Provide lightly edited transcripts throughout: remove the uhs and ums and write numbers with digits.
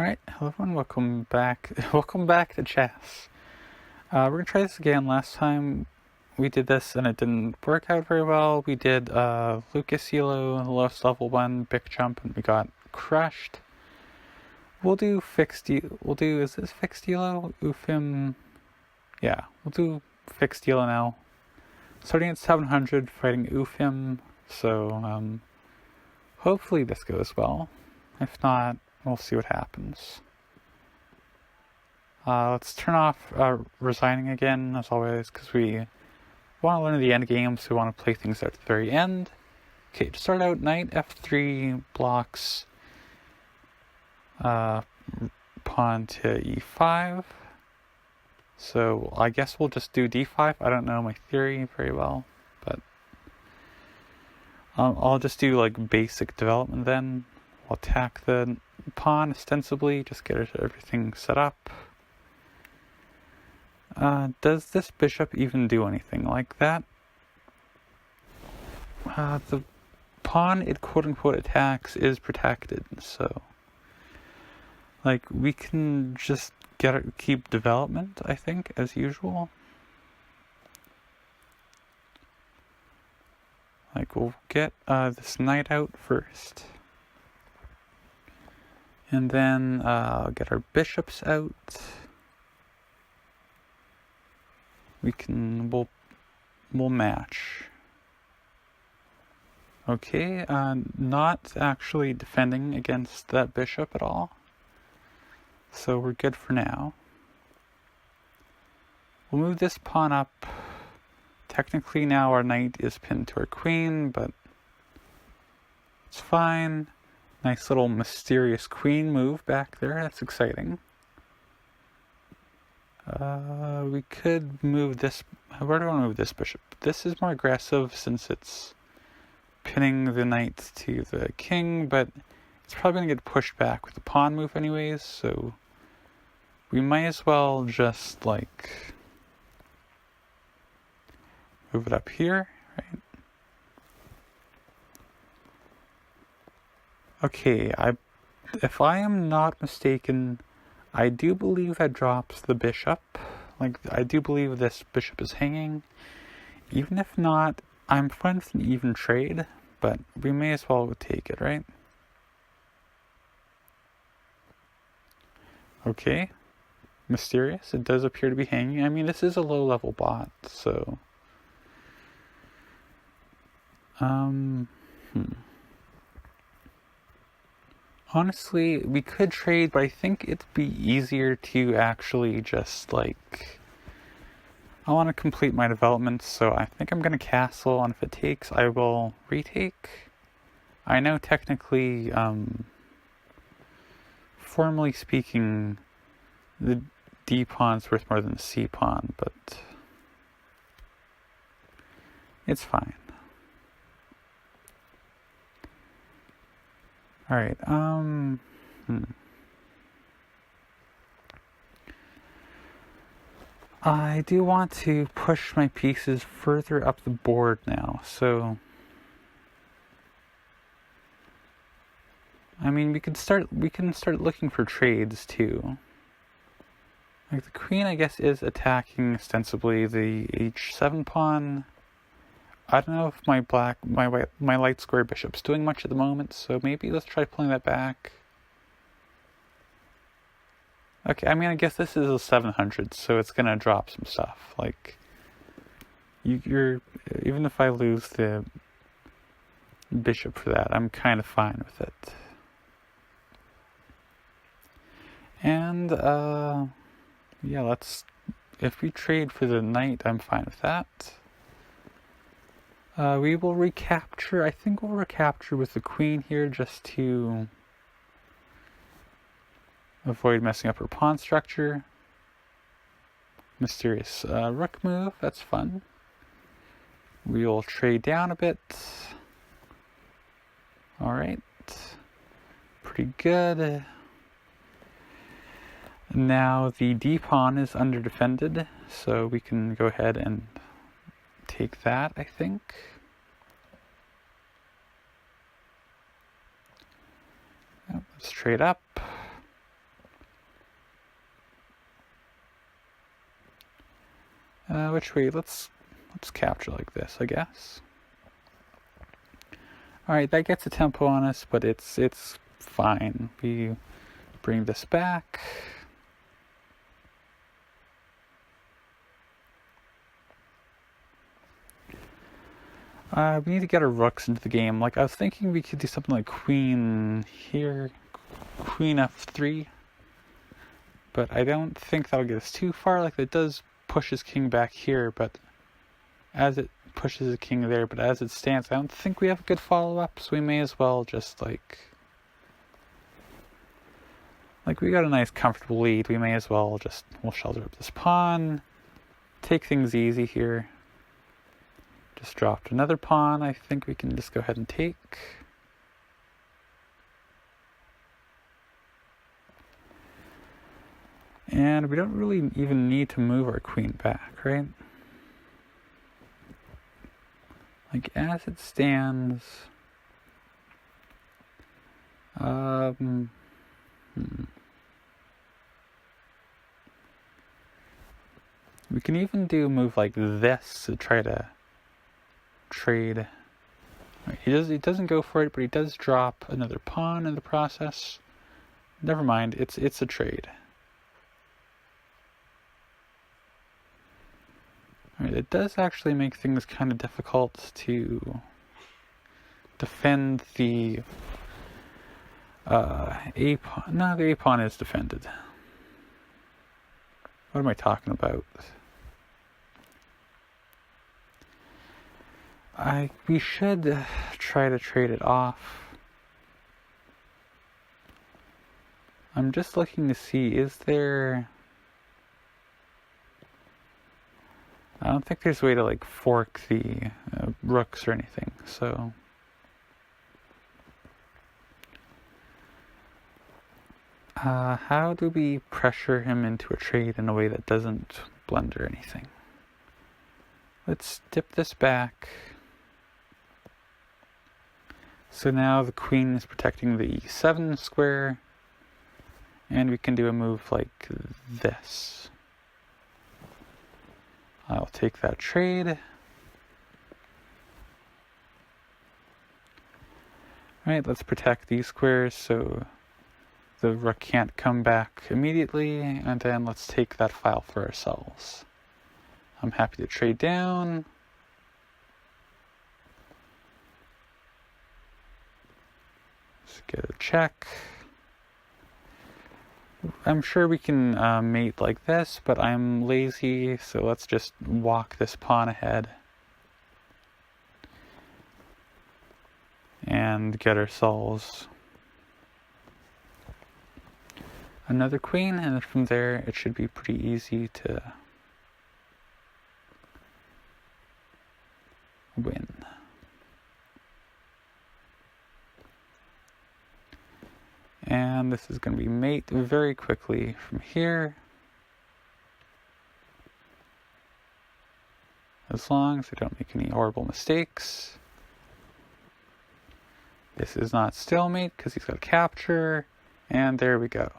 Alright, hello everyone, welcome back. Welcome back to chess. We're gonna try this again. Last time we did this and it didn't work out very well. We did Lucas Elo, lowest level one, big jump, and we got crushed. We'll do is this fixed Elo? Ufim? Yeah, we'll do fixed Elo now. Starting at 700, fighting Ufim, so hopefully this goes well. If not, we'll see what happens. Let's turn off resigning again, as always, because we want to learn the end game, so we want to play things out at the very end. Okay, to start out, knight f3 blocks pawn to e5. So I guess we'll just do d5. I don't know my theory very well, but I'll just do like basic development then. We'll attack the pawn ostensibly, just get everything set up. Does this bishop even do anything like that? The pawn it quote-unquote attacks is protected, so like we can just keep development, I think, as usual. Like we'll get this knight out first. And then get our bishops out. We'll match. Okay, not actually defending against that bishop at all. So we're good for now. We'll move this pawn up. Technically now our knight is pinned to our queen, but it's fine. Nice little mysterious queen move back there. That's exciting. We could move this. Where do I want to move this bishop? This is more aggressive since it's pinning the knight to the king, but it's probably going to get pushed back with the pawn move anyways, so we might as well just like move it up here, right? Okay, if I am not mistaken, I do believe that drops the bishop. Like, I do believe this bishop is hanging. Even if not, I'm fine with an even trade, but we may as well take it, right? Okay. Mysterious. It does appear to be hanging. I mean, this is a low-level bot, so honestly, we could trade, but I think it'd be easier to actually just, like, I want to complete my development, so I think I'm going to castle, and if it takes, I will retake. I know technically, formally speaking, the D pawn's worth more than the C pawn, but it's fine. Alright, I do want to push my pieces further up the board now, so I mean we can start looking for trades too. Like the queen I guess is attacking ostensibly the h7 pawn. I don't know if my light square bishop's doing much at the moment, so maybe let's try pulling that back. Okay, I mean, I guess this is a 700, so it's gonna drop some stuff. Like, you're even if I lose the bishop for that, I'm kind of fine with it. And, yeah, if we trade for the knight, I'm fine with that. We will recapture. I think we'll recapture with the queen here just to avoid messing up her pawn structure. Mysterious rook move. That's fun. We'll trade down a bit. Alright. Pretty good. Now the D pawn is under defended, so we can go ahead and take that, I think. Yep, straight up. Which way? Let's capture like this, I guess. Alright, that gets a tempo on us, but it's fine. We bring this back. We need to get our rooks into the game. Like, I was thinking we could do something like queen here, queen f3. But I don't think that'll get us too far. Like, it does push his king back here, but as it pushes the king there, but as it stands, I don't think we have a good follow-up, so we may as well just, like, we got a nice comfortable lead. We may as well just, we'll shelter up this pawn, take things easy here. Just dropped another pawn. I think we can just go ahead and take. And we don't really even need to move our queen back, right? Like, as it stands, we can even do a move like this to try to trade. He doesn't go for it, but he does drop another pawn in the process. Never mind, it's a trade. Alright, it does actually make things kind of difficult to defend the a pawn. No, the a pawn is defended. What am I talking about? We should try to trade it off. I'm just looking to see, is there... I don't think there's a way to, like, fork the rooks or anything, so... how do we pressure him into a trade in a way that doesn't blunder anything? Let's dip this back. So now the queen is protecting the e7 square, and we can do a move like this. I'll take that trade. Alright, let's protect these squares so the rook can't come back immediately, and then let's take that file for ourselves. I'm happy to trade down. Let's get a check. I'm sure we can mate like this, but I'm lazy, so let's just walk this pawn ahead and get ourselves another queen, and then from there it should be pretty easy to win. And this is going to be mate very quickly from here. As long as I don't make any horrible mistakes. This is not stalemate because he's got capture. And there we go.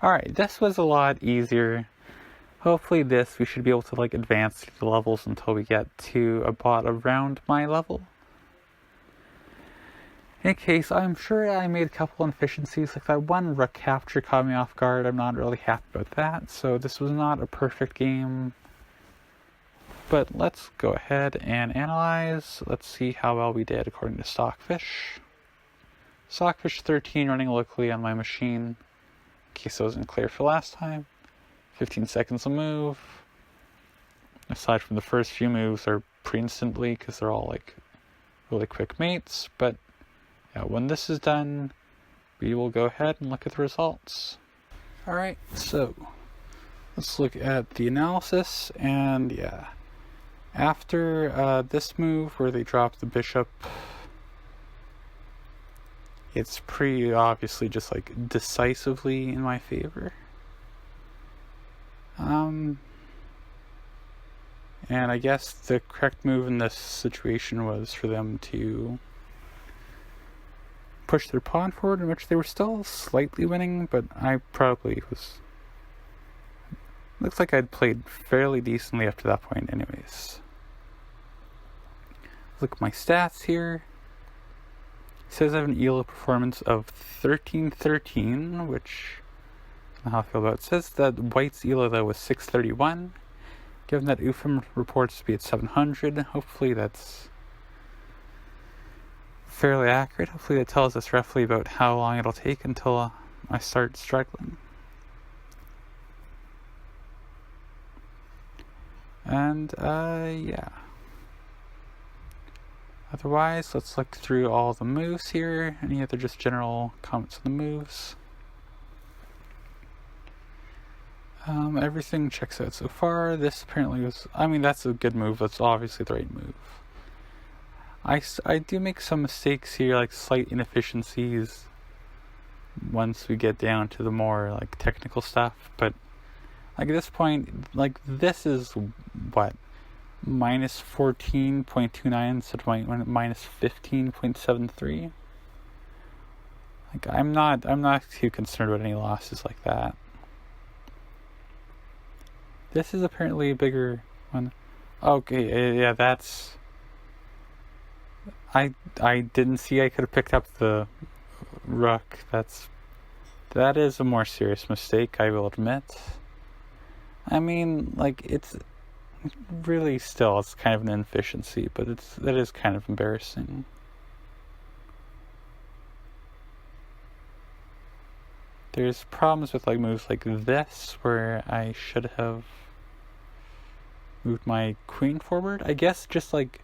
Alright, this was a lot easier. Hopefully we should be able to like advance through the levels until we get to about around my level. In case, I'm sure I made a couple inefficiencies, like that one rook capture caught me off guard. I'm not really happy about that, so this was not a perfect game. But let's go ahead and analyze. Let's see how well we did according to Stockfish. Stockfish 13 running locally on my machine, in case I wasn't clear for last time. 15 seconds a move. Aside from the first few moves are pre-instantly because they're all like really quick mates, but yeah, when this is done, we will go ahead and look at the results. Alright, so let's look at the analysis, and yeah, after this move where they drop the bishop, it's pretty obviously just like decisively in my favor. And I guess the correct move in this situation was for them to push their pawn forward, in which they were still slightly winning, but I probably was Looks like I'd played fairly decently up to that point anyways. Look at my stats here. It says I have an ELO performance of 1313, which I don't know how I feel about it. It says that White's ELO though was 631. Given that UFM reports to be at 700, hopefully that's fairly accurate. Hopefully that tells us roughly about how long it'll take until I start struggling. And yeah. Otherwise, let's look through all the moves here. Any other just general comments on the moves? Everything checks out so far. This apparently was, I mean, that's a good move. That's obviously the right move. I do make some mistakes here, like slight inefficiencies once we get down to the more like technical stuff, but like at this point, like this is what, minus 14.29 so minus 15.73. Like I'm not too concerned about any losses like that. This is apparently a bigger one. Okay, yeah, that's... I didn't see I could have picked up the rook. That is a more serious mistake, I will admit. I mean, like, it's really still, it's kind of an inefficiency, but that is kind of embarrassing. There's problems with like moves like this, where I should have moved my queen forward. I guess just like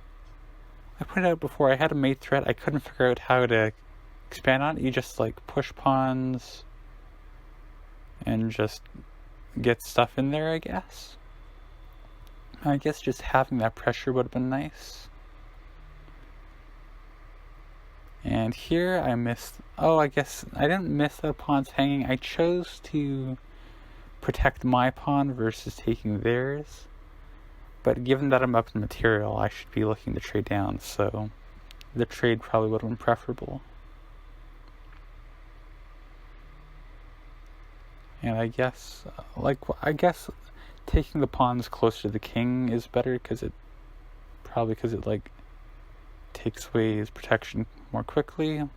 I pointed out before, I had a mate threat. I couldn't figure out how to expand on it. You just like push pawns and just get stuff in there, I guess. I guess just having that pressure would have been nice. And here I missed... Oh, I guess I didn't miss the pawns hanging. I chose to protect my pawn versus taking theirs. But given that I'm up in material, I should be looking to trade down, so the trade probably would have been preferable. And I guess, taking the pawns closer to the king is better, because it like takes away his protection more quickly.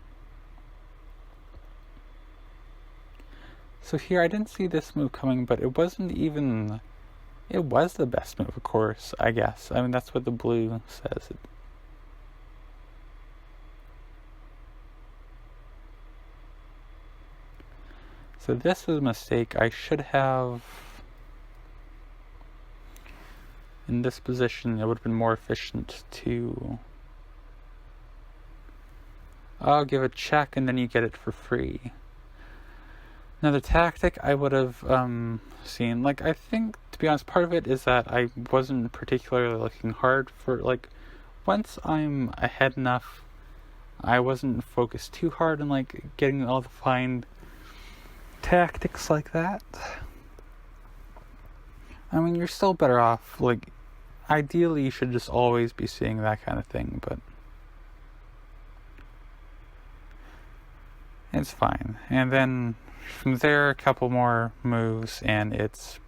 So here I didn't see this move coming, but it wasn't even... It was the best move, of course, I guess. I mean, that's what the blue says. So this was a mistake. I should have... In this position, it would have been more efficient to... I'll give a check and then you get it for free. Another tactic I would have seen, like, I think, to be honest, part of it is that I wasn't particularly looking hard for, like, once I'm ahead enough, I wasn't focused too hard on, like, getting all the fine tactics like that. I mean, you're still better off, like, ideally you should just always be seeing that kind of thing, but it's fine. And then from there, a couple more moves, and it's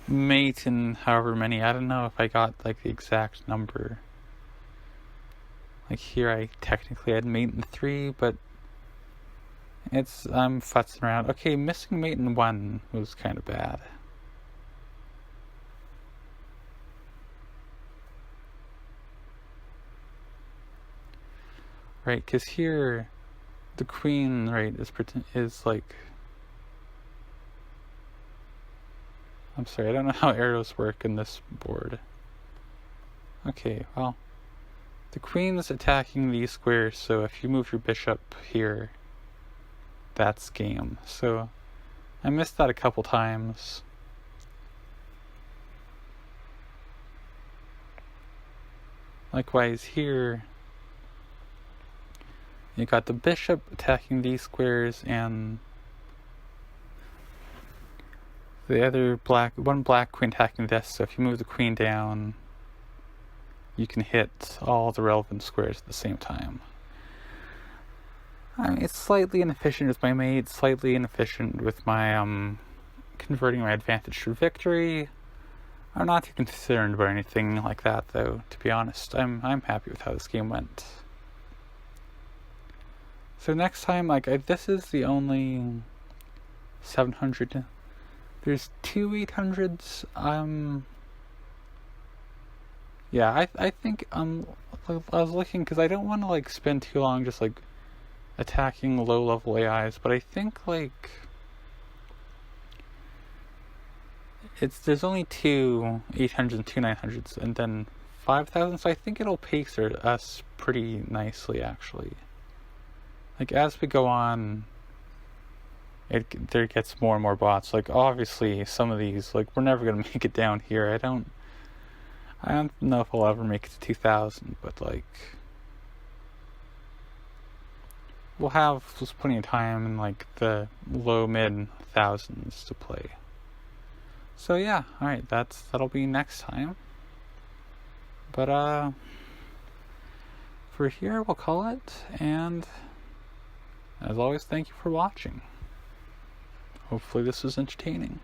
mate and however many. I don't know if I got like the exact number. Like here, I technically had mate in 3, but I'm futzing around. Okay, missing mate in 1 was kind of bad. Right, because here the queen, right, is like... I'm sorry, I don't know how arrows work in this board. Okay, well, the queen is attacking these squares, so if you move your bishop here, that's game. So I missed that a couple times. Likewise here, you got the bishop attacking these squares, and the other one black queen attacking this, so if you move the queen down, you can hit all the relevant squares at the same time. I mean, it's slightly inefficient with my mate, slightly inefficient with my converting my advantage to victory. I'm not too concerned about anything like that, though, to be honest. I'm happy with how this game went. So next time, this is the only 700. There's 2 800s. Yeah, I think, I was looking, because I don't want to, spend too long just, attacking low-level AIs, but I think, there's only 2 800s and 2 900s, and then 5,000, so I think it'll pace us pretty nicely, actually. As we go on, there gets more and more bots. Obviously, some of these, we're never gonna make it down here. I don't know if I'll ever make it to 2,000, but, we'll have just plenty of time in, the low-mid thousands to play. So yeah, alright, that'll be next time. But, for here, we'll call it, and as always, thank you for watching. Hopefully this was entertaining.